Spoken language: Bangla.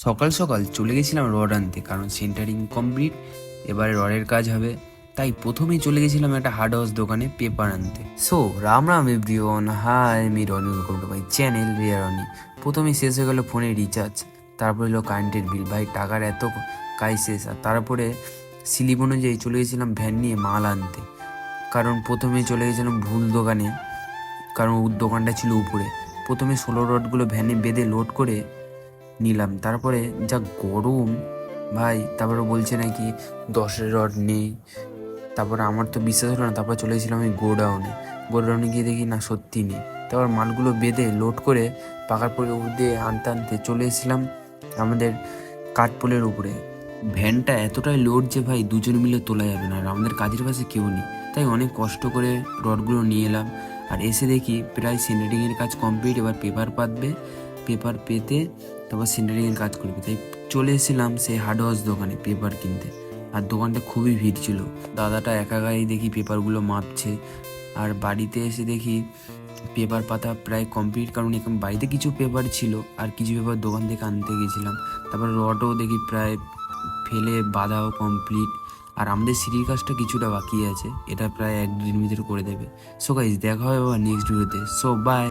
সকাল সকাল চলে গেছিলাম রড আনতে, কারণ সেন্টারিং কমপ্লিট, এবারে রডের কাজ হবে। তাই প্রথমেই চলে গেছিলাম একটা হার্ডওয়্যার দোকানে পেপার আনতে। So Ram Ram everyone, hi আমি Rony, welcome to my channel Riya Rony. প্রথমেই শেষ হয়ে গেল ফোনে রিচার্জ, তারপরে হলো কারেন্টের বিল। ভাই টাকার এত কাজ শেষ। আর তারপরে স্লিপ অনুযায়ী চলে গেছিলাম ভ্যান নিয়ে মাল আনতে, কারণ প্রথমে চলে গেছিলাম ভুল দোকানে, কারণ ওর দোকানটা ছিল উপরে। প্রথমে 16 রডগুলো ভ্যানে বেঁধে লোড করে নিলাম, তারপরে যা গরম ভাই, তারপরে বলছে নাকি 10 রড নেই। তারপরে আমার তো বিশ্বাস হলো না, তারপরে চলে গেছিলাম আমি গোডাউনে গিয়ে দেখি না, সত্যি নেই। তারপর মালগুলো বেঁধে লোড করে পাকার পরে দিয়ে আনতে আনতে চলে এসেছিলাম আমাদের কাঠপোলের উপরে। ভ্যানটা এতটাই লোড যে ভাই দুজন মিলে তোলা যাবে না, আর আমাদের কাজের পাশে কেউ নেই। তাই অনেক কষ্ট করে রডগুলো নিয়ে এলাম, আর এসে দেখি প্রায় সিনারিংয়ের কাজ কমপ্লিট। এবার পেপার পাতবে, পেপার পেতে তারপর সিনারিংয়ের কাজ করবে। তাই চলে এসেছিলাম সেই হার্ডওয়্যার দোকানে পেপার কিনতে। আর দোকানটা খুবই ভিড় ছিল। দাদাটা একা গায়ে দেখি পেপারগুলো মাপছে, আর বাড়িতে এসে দেখি পেপার পাতা প্রায় কমপ্লিট, কারণ এখন বাড়িতে কিছু পেপার ছিল আর কিছু পেপার দোকান থেকে আনতে গেছিলাম। তারপর রডও দেখি প্রায় ফেলে বাঁধাও কমপ্লিট, আর আমাদের সিঁড়ির কাজটা কিছুটা বাকি আছে, এটা প্রায় 1-2 দিনের ভিতরে করে দেবে। সো গাইস, দেখা হবে আবার নেক্সট ভিডিওতে। So by.